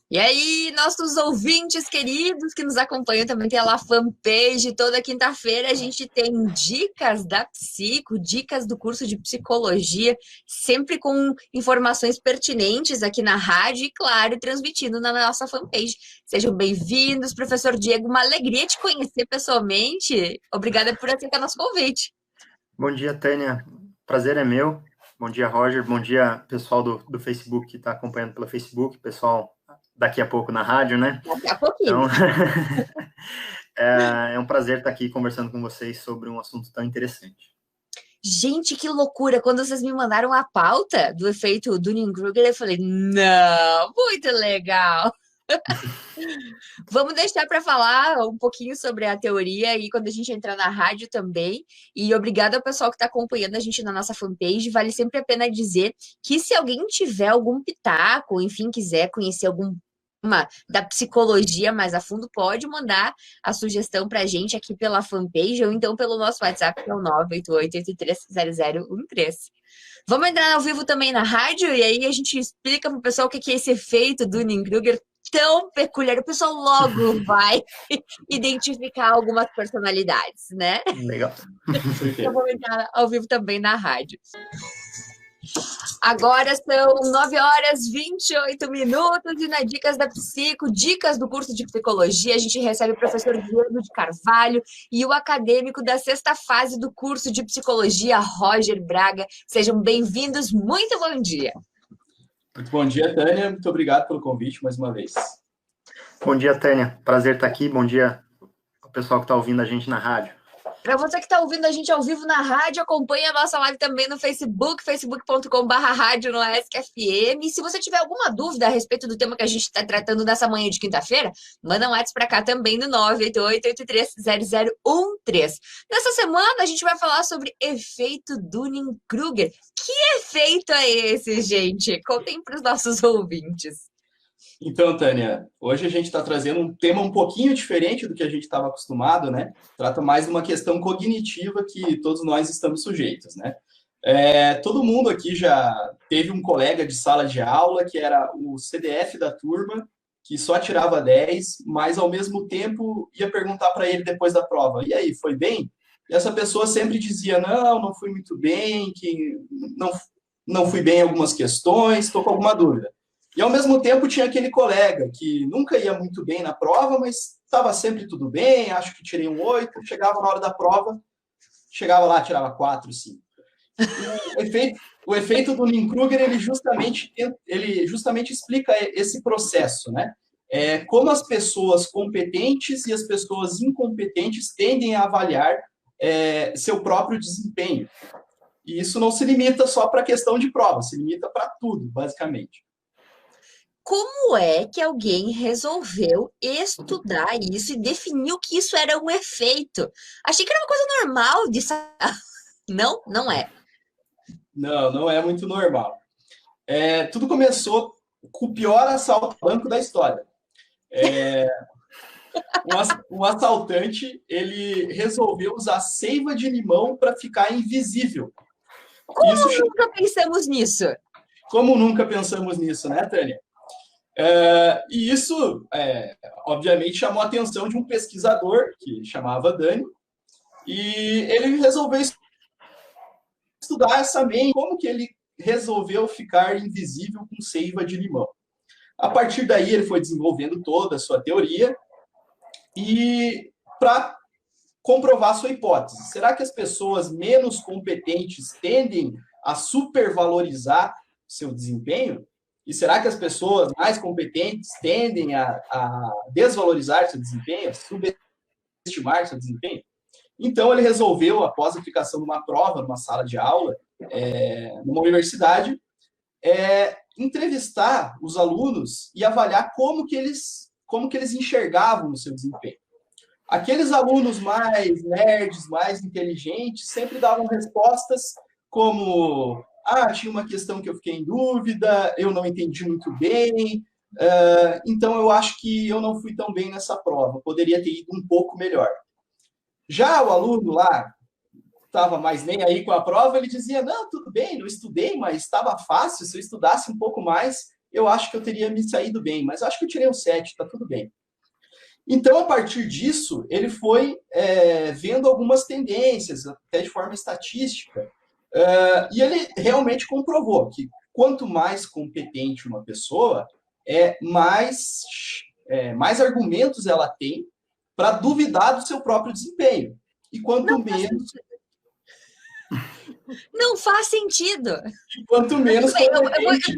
E aí, nossos ouvintes queridos que nos acompanham também tem a fanpage. Toda quinta-feira a gente tem dicas da Psico, dicas do curso de psicologia, sempre com informações pertinentes aqui na rádio e, claro, transmitindo na nossa fanpage. Sejam bem-vindos, professor Diego. Uma alegria te conhecer pessoalmente. Obrigada por aceitar nosso convite. Bom dia, Tânia. Prazer é meu. Bom dia, Roger. Bom dia, pessoal do Facebook que está acompanhando pelo Facebook, pessoal daqui a pouco na rádio, né? Daqui a pouquinho. Então, é um prazer estar aqui conversando com vocês sobre um assunto tão interessante. Gente, que loucura! Quando vocês me mandaram a pauta do efeito Dunning-Kruger, eu falei, não, muito legal. Vamos deixar para falar um pouquinho sobre a teoria e quando a gente entrar na rádio também. E obrigada ao pessoal que está acompanhando a gente na nossa fanpage. Vale sempre a pena dizer que se alguém tiver algum pitaco, enfim, quiser conhecer alguma da psicologia mais a fundo, pode mandar a sugestão para a gente aqui pela fanpage ou então pelo nosso WhatsApp, que é o 988-830013. Vamos entrar ao vivo também na rádio e aí a gente explica para o pessoal o que é esse efeito do Dunning-Kruger tão peculiar. O pessoal logo vai identificar algumas personalidades, né? Legal. Eu vou entrar ao vivo também na rádio. Agora são 9h28 e na Dicas da Psico, dicas do curso de psicologia, a gente recebe o professor Diego de Carvalho e o acadêmico da sexta fase do curso de psicologia, Roger Braga. Sejam bem-vindos, muito bom dia. Muito bom dia, Tânia. Muito obrigado pelo convite mais uma vez. Bom dia, Tânia. Prazer estar aqui. Bom dia ao pessoal que está ouvindo a gente na rádio. Para você que está ouvindo a gente ao vivo na rádio, acompanhe a nossa live também no Facebook, facebook.com/rádio no ESC-FM. E se você tiver alguma dúvida a respeito do tema que a gente está tratando nessa manhã de quinta-feira, manda um WhatsApp para cá também no 988-830013. Nessa semana, a gente vai falar sobre efeito Dunning-Kruger. Que efeito é esse, gente? Contem para os nossos ouvintes. Então, Tânia, hoje a gente está trazendo um tema um pouquinho diferente do que a gente estava acostumado, né? Trata mais de uma questão cognitiva que todos nós estamos sujeitos, né? Todo mundo aqui já teve um colega de sala de aula que era o CDF da turma, que só tirava 10, mas ao mesmo tempo ia perguntar para ele depois da prova, e aí, foi bem? E essa pessoa sempre dizia, não fui muito bem, que não fui bem em algumas questões, estou com alguma dúvida. E, ao mesmo tempo, tinha aquele colega que nunca ia muito bem na prova, mas estava sempre tudo bem, acho que tirei um 8, chegava na hora da prova, chegava lá, tirava 4, 5. O efeito do Dunning-Kruger, ele justamente explica esse processo, né? Como as pessoas competentes e as pessoas incompetentes tendem a avaliar seu próprio desempenho. E isso não se limita só para a questão de prova, se limita para tudo, basicamente. Como é que alguém resolveu estudar isso e definiu que isso era um efeito? Achei que era uma coisa normal de... Não, não é. Não é muito normal. Tudo começou com o pior assalto ao banco da história. Um assaltante, ele resolveu usar seiva de limão para ficar invisível. Como nunca pensamos nisso? Como nunca pensamos nisso, né, Tânia? E isso, obviamente, chamou a atenção de um pesquisador que chamava Dani, e ele resolveu estudar essa mente, como que ele resolveu ficar invisível com seiva de limão. A partir daí, ele foi desenvolvendo toda a sua teoria, e para comprovar sua hipótese, será que as pessoas menos competentes tendem a supervalorizar seu desempenho? E será que as pessoas mais competentes tendem a desvalorizar seu desempenho, a subestimar seu desempenho? Então, ele resolveu, após a aplicação de uma prova, numa sala de aula, numa universidade, entrevistar os alunos e avaliar como que eles enxergavam o seu desempenho. Aqueles alunos mais nerds, mais inteligentes, sempre davam respostas como... tinha uma questão que eu fiquei em dúvida, eu não entendi muito bem, então eu acho que eu não fui tão bem nessa prova, poderia ter ido um pouco melhor. Já o aluno lá, estava mais nem aí com a prova, ele dizia, não, tudo bem, não estudei, mas estava fácil, se eu estudasse um pouco mais, eu acho que eu teria me saído bem, mas eu acho que eu tirei um 7, tá tudo bem. Então, a partir disso, ele foi vendo algumas tendências, até de forma estatística, e ele realmente comprovou que quanto mais competente uma pessoa, mais argumentos ela tem para duvidar do seu próprio desempenho. E quanto menos... Não faz sentido. E quanto menos competente,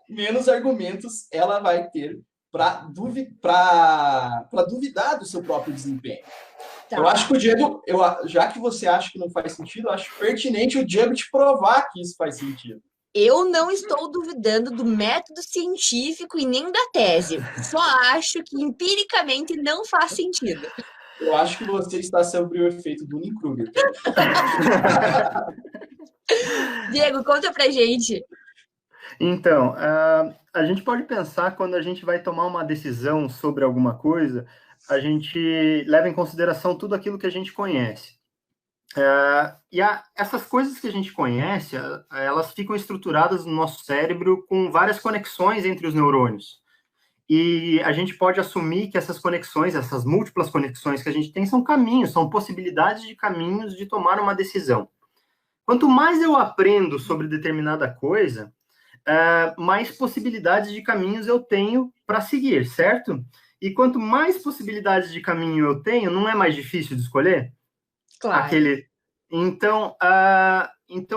menos argumentos ela vai ter para duvidar do seu próprio desempenho. Tá. Eu acho que o Diego, já que você acha que não faz sentido, eu acho pertinente o Diego te provar que isso faz sentido. Eu não estou duvidando do método científico e nem da tese. Só acho que empiricamente não faz sentido. Eu acho que você está sobre o efeito do Dunning-Kruger. Diego, conta pra gente. Então, a gente pode pensar, quando a gente vai tomar uma decisão sobre alguma coisa, a gente leva em consideração tudo aquilo que a gente conhece. Essas coisas que a gente conhece, elas ficam estruturadas no nosso cérebro com várias conexões entre os neurônios. E a gente pode assumir que essas conexões, essas múltiplas conexões que a gente tem, são caminhos, são possibilidades de caminhos de tomar uma decisão. Quanto mais eu aprendo sobre determinada coisa, mais possibilidades de caminhos eu tenho para seguir, certo? E quanto mais possibilidades de caminho eu tenho, não é mais difícil de escolher? Claro. Então,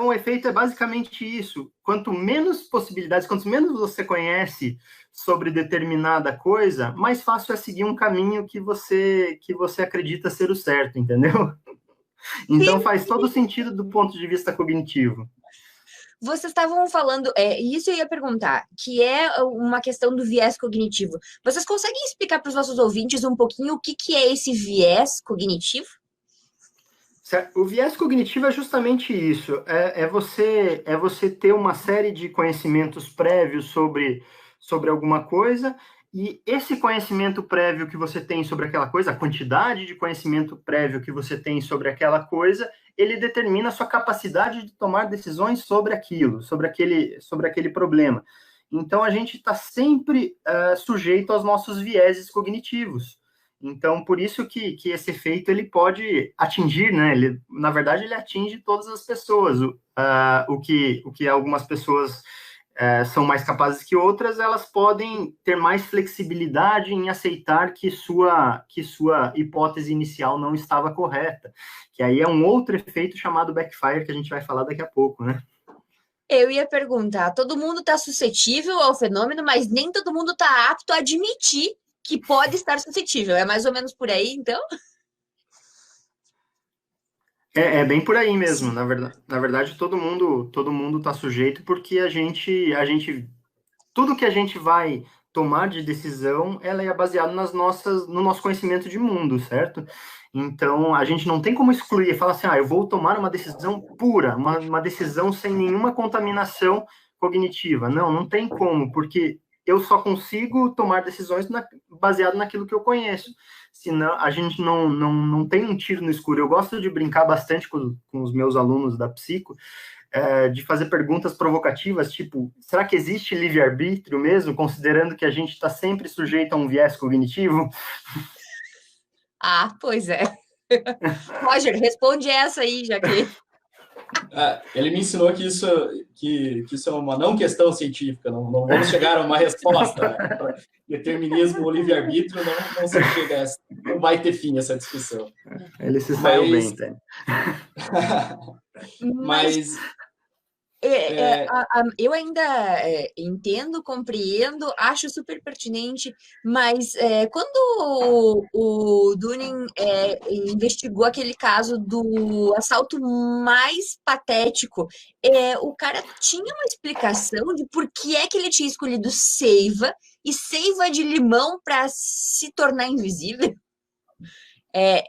o efeito é basicamente isso. Quanto menos possibilidades, quanto menos você conhece sobre determinada coisa, mais fácil é seguir um caminho que você acredita ser o certo, entendeu? Então, faz todo sentido do ponto de vista cognitivo. Vocês estavam falando, isso eu ia perguntar, que é uma questão do viés cognitivo. Vocês conseguem explicar para os nossos ouvintes um pouquinho o que é esse viés cognitivo? O viés cognitivo é justamente isso, é você ter uma série de conhecimentos prévios sobre alguma coisa, e esse conhecimento prévio que você tem sobre aquela coisa, a quantidade de conhecimento prévio que você tem sobre aquela coisa, ele determina a sua capacidade de tomar decisões sobre aquilo, sobre aquele problema. Então, a gente está sempre sujeito aos nossos vieses cognitivos. Então, por isso que esse efeito ele pode atingir, né? Na verdade, ele atinge todas as pessoas. O que algumas pessoas são mais capazes que outras, elas podem ter mais flexibilidade em aceitar que sua hipótese inicial não estava correta. Que aí é um outro efeito chamado backfire, que a gente vai falar daqui a pouco, né? Eu ia perguntar, todo mundo está suscetível ao fenômeno, mas nem todo mundo está apto a admitir que pode estar suscetível. É mais ou menos por aí, então? É bem por aí mesmo. Na verdade, todo mundo está sujeito, porque a gente tudo que a gente vai tomar de decisão, ela é baseada no nosso conhecimento de mundo, certo? Então, a gente não tem como excluir, falar assim, eu vou tomar uma decisão pura, uma decisão sem nenhuma contaminação cognitiva. Não tem como, porque eu só consigo tomar decisões baseado naquilo que eu conheço. Senão, a gente não tem um tiro no escuro. Eu gosto de brincar bastante com os meus alunos da psico, de fazer perguntas provocativas, tipo, será que existe livre-arbítrio mesmo, considerando que a gente está sempre sujeito a um viés cognitivo? Pois é. Roger, responde essa aí, já que... Ele me ensinou que isso é uma não questão científica, não vamos chegar a uma resposta. Né? Determinismo ou livre-arbítrio não se chega, não vai ter fim essa discussão. Ele se saiu bem, tá? Mas eu ainda entendo, compreendo, acho super pertinente, mas quando o Dunning investigou aquele caso do assalto mais patético, o cara tinha uma explicação de por que é que ele tinha escolhido seiva e seiva de limão para se tornar invisível?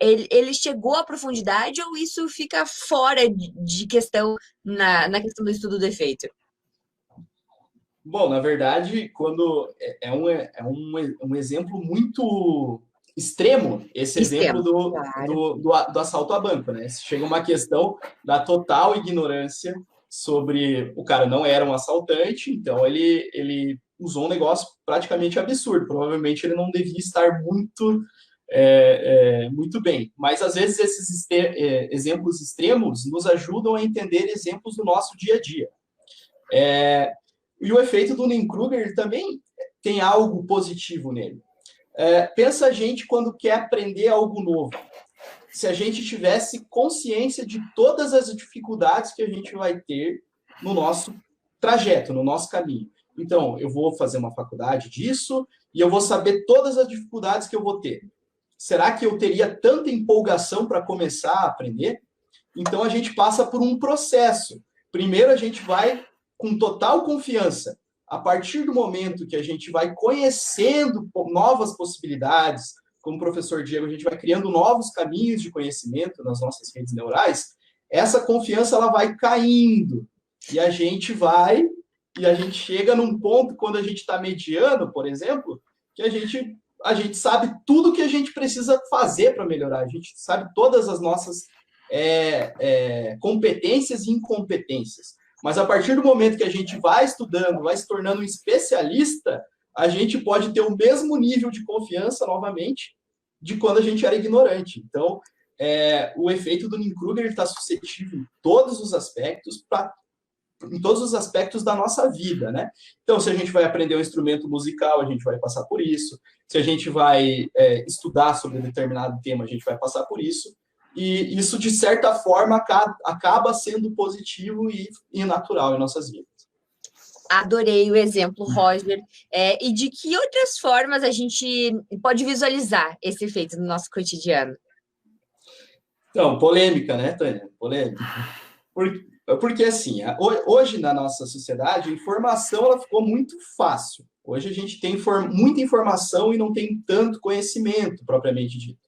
Ele chegou à profundidade ou isso fica fora de questão na questão do estudo do efeito? Bom, na verdade, quando é um exemplo muito extremo, esse exemplo do assalto a banco, né? Chega uma questão da total ignorância sobre o cara não era um assaltante, então ele usou um negócio praticamente absurdo. Provavelmente ele não devia estar muito bem. Mas, às vezes, esses exemplos extremos nos ajudam a entender exemplos do nosso dia a dia. E o efeito do Dunning-Kruger também tem algo positivo nele. Pensa a gente quando quer aprender algo novo. Se a gente tivesse consciência de todas as dificuldades que a gente vai ter no nosso trajeto, no nosso caminho. Então, eu vou fazer uma faculdade disso e eu vou saber todas as dificuldades que eu vou ter. Será que eu teria tanta empolgação para começar a aprender? Então, a gente passa por um processo. Primeiro, a gente vai com total confiança. A partir do momento que a gente vai conhecendo novas possibilidades, como o professor Diego, a gente vai criando novos caminhos de conhecimento nas nossas redes neurais, essa confiança ela vai caindo. E a gente chega num ponto, quando a gente está mediano, por exemplo, que a gente sabe tudo que a gente precisa fazer para melhorar. A gente sabe todas as nossas competências e incompetências. Mas a partir do momento que a gente vai estudando, vai se tornando um especialista, a gente pode ter o mesmo nível de confiança, novamente, de quando a gente era ignorante. Então, o efeito do Dunning-Kruger está suscetível em todos os aspectos da nossa vida, né? Então, se a gente vai aprender um instrumento musical, a gente vai passar por isso. Se a gente vai estudar sobre determinado tema, a gente vai passar por isso. E isso, de certa forma, acaba sendo positivo e natural em nossas vidas. Adorei o exemplo, Roger. E de que outras formas a gente pode visualizar esse efeito no nosso cotidiano? Então, polêmica, né, Tânia? Polêmica. Porque, assim, hoje na nossa sociedade, a informação ela ficou muito fácil. Hoje a gente tem muita informação e não tem tanto conhecimento, propriamente dito.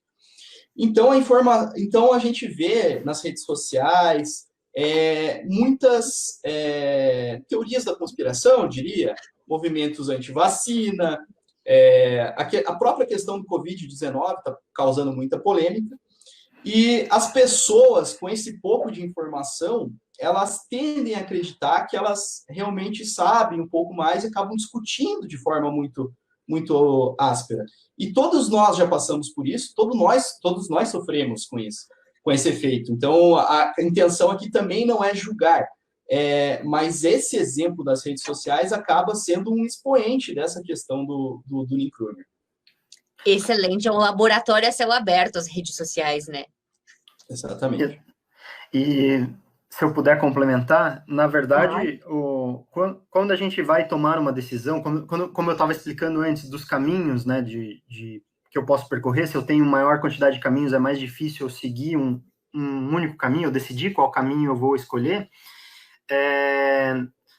Então, a gente vê nas redes sociais muitas teorias da conspiração, eu diria, movimentos anti-vacina, a própria questão do Covid-19 está causando muita polêmica, e as pessoas, com esse pouco de informação, elas tendem a acreditar que elas realmente sabem um pouco mais e acabam discutindo de forma muito, muito áspera. E todos nós já passamos por isso, todos nós sofremos com isso, com esse efeito. Então, a intenção aqui também não é julgar, mas esse exemplo das redes sociais acaba sendo um expoente dessa questão do Dunning-Kruger. Excelente, é um laboratório a céu aberto, as redes sociais, né? Exatamente. E se eu puder complementar, na verdade, quando a gente vai tomar uma decisão, como eu estava explicando antes, dos caminhos, né, que eu posso percorrer, se eu tenho maior quantidade de caminhos, é mais difícil eu seguir um único caminho, eu decidir qual caminho eu vou escolher.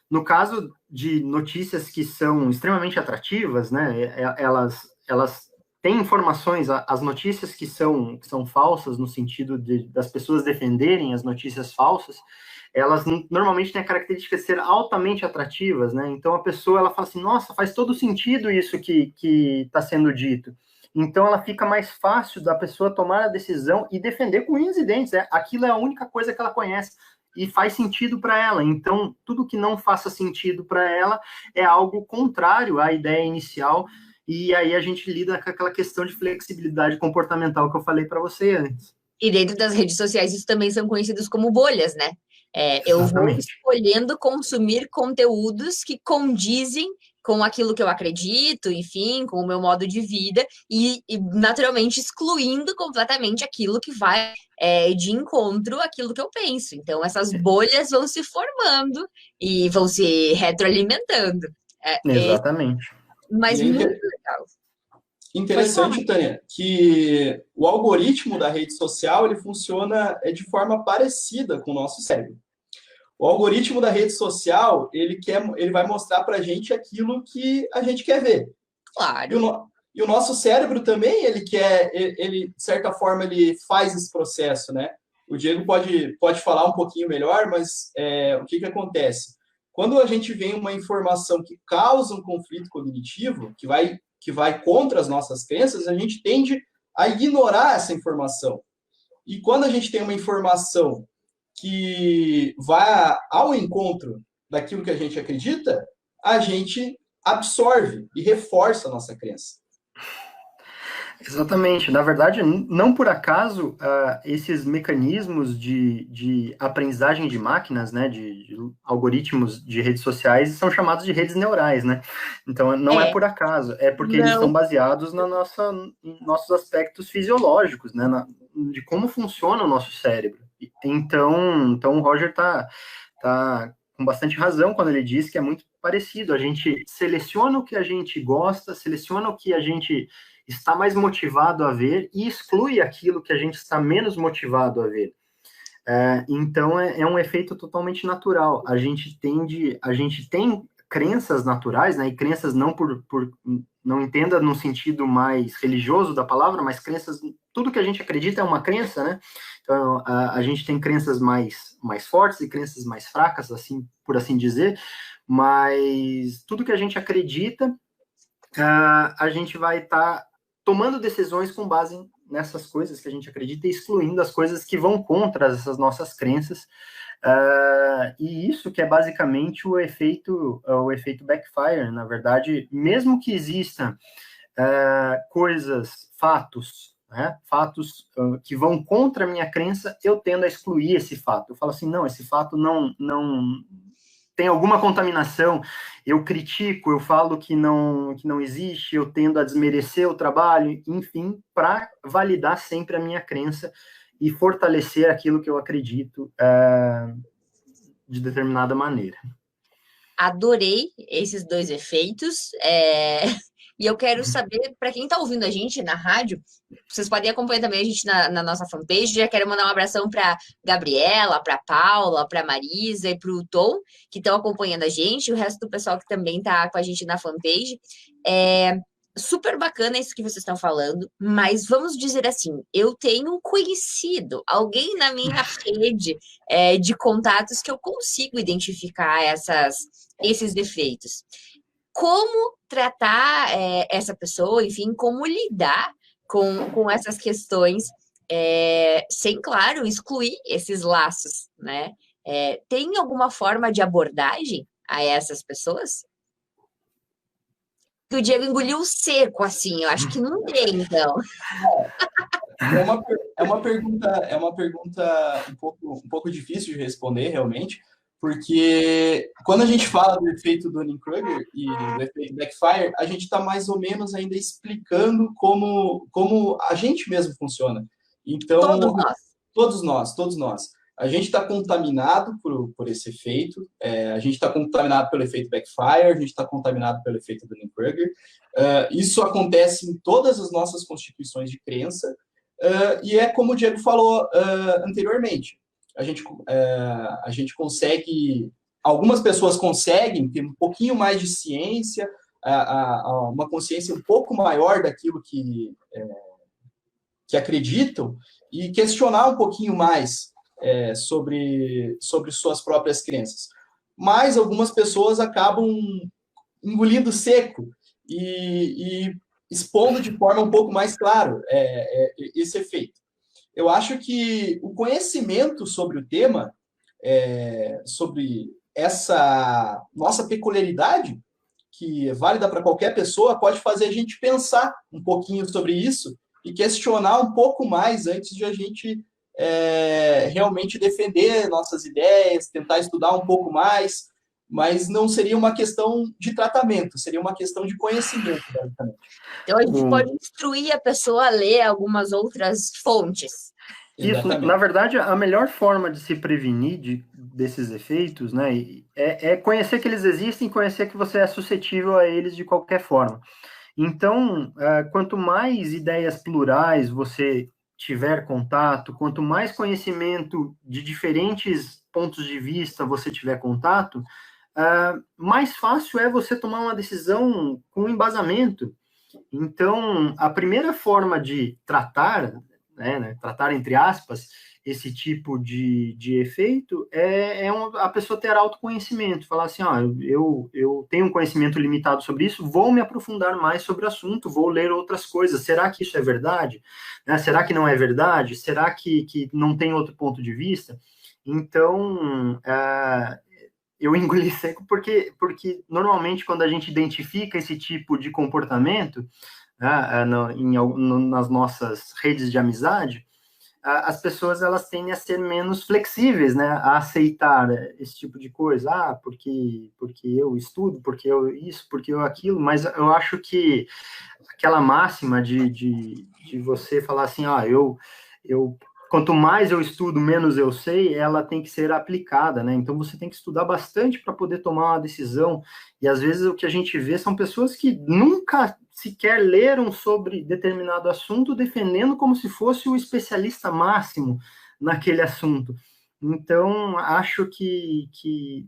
No caso de notícias que são extremamente atrativas, né, elas têm informações, as notícias que são falsas, no sentido das pessoas defenderem as notícias falsas, elas normalmente têm a característica de ser altamente atrativas, né? Então a pessoa ela fala assim, nossa, faz todo sentido isso que está sendo dito. Então ela fica mais fácil da pessoa tomar a decisão e defender com unhas e dentes. Aquilo é a única coisa que ela conhece e faz sentido para ela. Então tudo que não faça sentido para ela é algo contrário à ideia inicial. E aí a gente lida com aquela questão de flexibilidade comportamental que eu falei para você antes. E dentro das redes sociais, isso também são conhecidos como bolhas, né? Eu vou escolhendo consumir conteúdos que condizem com aquilo que eu acredito, enfim, com o meu modo de vida, e naturalmente excluindo completamente aquilo que vai de encontro àquilo que eu penso. Então, essas bolhas vão se formando e vão se retroalimentando. Exatamente. Mas muito legal. Interessante, Tânia, que o algoritmo da rede social ele funciona de forma parecida com o nosso cérebro. O algoritmo da rede social ele vai mostrar para a gente aquilo que a gente quer ver. Claro. E o nosso cérebro também ele de certa forma ele faz esse processo, né? O Diego pode falar um pouquinho melhor, mas o que acontece? Quando a gente vê uma informação que causa um conflito cognitivo, que vai contra as nossas crenças, a gente tende a ignorar essa informação. E quando a gente tem uma informação que vai ao encontro daquilo que a gente acredita, a gente absorve e reforça a nossa crença. Exatamente. Na verdade, não por acaso, esses mecanismos de aprendizagem de máquinas, né, de algoritmos de redes sociais, são chamados de redes neurais, né? Então, não é por acaso, é porque eles estão baseados em nossos aspectos fisiológicos, né, de como funciona o nosso cérebro. Então o Roger tá com bastante razão quando ele diz que é muito parecido. A gente seleciona o que a gente gosta, seleciona o que a gente está mais motivado a ver e exclui aquilo que a gente está menos motivado a ver. Então, é um efeito totalmente natural. A gente tem crenças naturais, né? E crenças não não entenda no sentido mais religioso da palavra, mas crenças, tudo que a gente acredita é uma crença, né? Então, a gente tem crenças mais fortes e crenças mais fracas, assim, por assim dizer, mas tudo que a gente acredita, a gente vai estar tomando decisões com base nessas coisas que a gente acredita e excluindo as coisas que vão contra essas nossas crenças. E isso que é basicamente o efeito backfire. Na verdade, mesmo que existam fatos, né, fatos que vão contra a minha crença, eu tendo a excluir esse fato. Eu falo assim, não, esse fato não tem alguma contaminação, eu critico, eu falo que não existe, eu tendo a desmerecer o trabalho, enfim, para validar sempre a minha crença e fortalecer aquilo que eu acredito de determinada maneira. Adorei esses dois efeitos. E eu quero saber, para quem está ouvindo a gente na rádio, vocês podem acompanhar também a gente na nossa fanpage. Já quero mandar um abração para Gabriela, para Paula, para Marisa e para o Tom, que estão acompanhando a gente, e o resto do pessoal que também está com a gente na fanpage. Super bacana isso que vocês estão falando, mas vamos dizer assim, eu tenho um conhecido, alguém na minha rede de contatos que eu consigo identificar esses defeitos. Como tratar essa pessoa, enfim, como lidar com essas questões, sem, claro, excluir esses laços, né? Tem alguma forma de abordagem a essas pessoas? Que o Diego engoliu seco, assim, eu acho que não tem, então. É uma pergunta um pouco difícil de responder, realmente, porque quando a gente fala do efeito Dunning-Kruger e do efeito backfire, a gente está mais ou menos ainda explicando como a gente mesmo funciona. Então, todos nós. A gente está contaminado por esse efeito, a gente está contaminado pelo efeito backfire, a gente está contaminado pelo efeito Dunning-Kruger. Isso acontece em todas as nossas constituições de crença, e é como o Diego falou anteriormente. A gente consegue, algumas pessoas conseguem ter um pouquinho mais de ciência, uma consciência um pouco maior daquilo que acreditam e questionar um pouquinho mais sobre suas próprias crenças. Mas algumas pessoas acabam engolindo seco e expondo de forma um pouco mais clara esse efeito. Eu acho que o conhecimento sobre o tema, sobre essa nossa peculiaridade, que é válida para qualquer pessoa, pode fazer a gente pensar um pouquinho sobre isso e questionar um pouco mais antes de a gente realmente defender nossas ideias, tentar estudar um pouco mais, mas não seria uma questão de tratamento, seria uma questão de conhecimento, basicamente. Então, a gente pode instruir a pessoa a ler algumas outras fontes. Isso, exatamente. Na verdade, a melhor forma de se prevenir desses efeitos, né, é conhecer que eles existem, conhecer que você é suscetível a eles de qualquer forma. Então, quanto mais ideias plurais você tiver contato, quanto mais conhecimento de diferentes pontos de vista você tiver contato, mais fácil é você tomar uma decisão com embasamento. Então, a primeira forma de tratar, tratar entre aspas, esse tipo de efeito a pessoa ter autoconhecimento, falar assim, eu tenho um conhecimento limitado sobre isso, vou me aprofundar mais sobre o assunto, vou ler outras coisas, será que isso é verdade? Será que não é verdade? Será que não tem outro ponto de vista? Então, eu engoli seco porque normalmente quando a gente identifica esse tipo de comportamento, né, nas nossas redes de amizade, as pessoas elas tendem a ser menos flexíveis, né, a aceitar esse tipo de coisa, porque eu estudo, porque eu isso, porque eu aquilo, mas eu acho que aquela máxima de você falar assim, eu quanto mais eu estudo, menos eu sei, ela tem que ser aplicada, né? Então você tem que estudar bastante para poder tomar uma decisão. E às vezes o que a gente vê são pessoas que nunca sequer leram sobre determinado assunto, defendendo como se fosse o especialista máximo naquele assunto. Então, acho que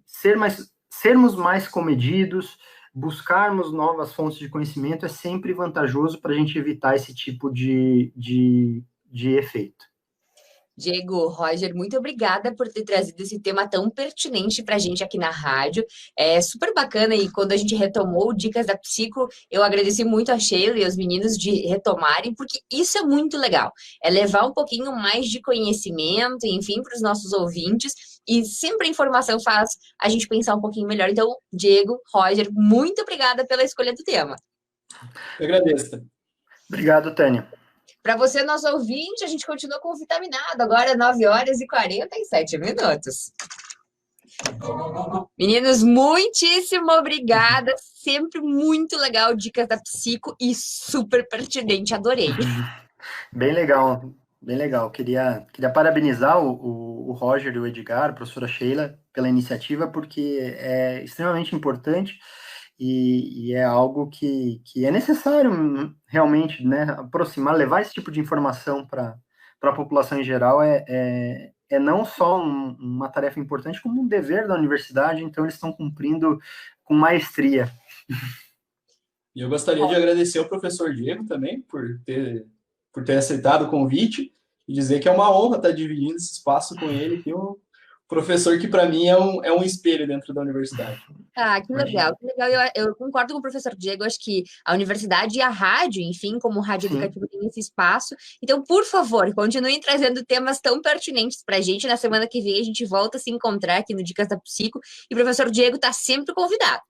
sermos mais comedidos, buscarmos novas fontes de conhecimento é sempre vantajoso para a gente evitar esse tipo de efeito. Diego, Roger, muito obrigada por ter trazido esse tema tão pertinente para a gente aqui na rádio. É super bacana e quando a gente retomou Dicas da Psico, eu agradeci muito a Sheila e aos meninos de retomarem, porque isso é muito legal. É levar um pouquinho mais de conhecimento, enfim, para os nossos ouvintes. E sempre a informação faz a gente pensar um pouquinho melhor. Então, Diego, Roger, muito obrigada pela escolha do tema. Eu agradeço. Obrigado, Tânia. Para você, nosso ouvinte, a gente continua com o Vitaminado, agora 9h47 minutos. Meninos, muitíssimo obrigada. Sempre muito legal, dicas da Psico e super pertinente, adorei. Bem legal, bem legal. Queria parabenizar o Roger e o Edgar, a professora Sheila, pela iniciativa, porque é extremamente importante e é algo que é necessário realmente, né, aproximar, levar esse tipo de informação para a população em geral é não só uma tarefa importante, como um dever da universidade, então eles estão cumprindo com maestria. E eu gostaria de agradecer ao professor Diego também por ter aceitado o convite e dizer que é uma honra estar dividindo esse espaço com ele, que é um professor que, para mim, é um espelho dentro da universidade. Ah, que legal, que legal. Eu concordo com o professor Diego, acho que a universidade e a rádio, enfim, como rádio Sim. educativa, tem esse espaço. Então, por favor, continuem trazendo temas tão pertinentes para a gente. Na semana que vem, a gente volta a se encontrar aqui no Dicas da Psico. E o professor Diego está sempre convidado.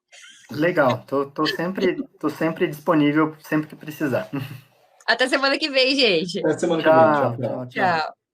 Legal, tô sempre disponível, sempre que precisar. Até semana que vem, gente. Até semana que vem. Tchau, tchau. Tchau. Tchau.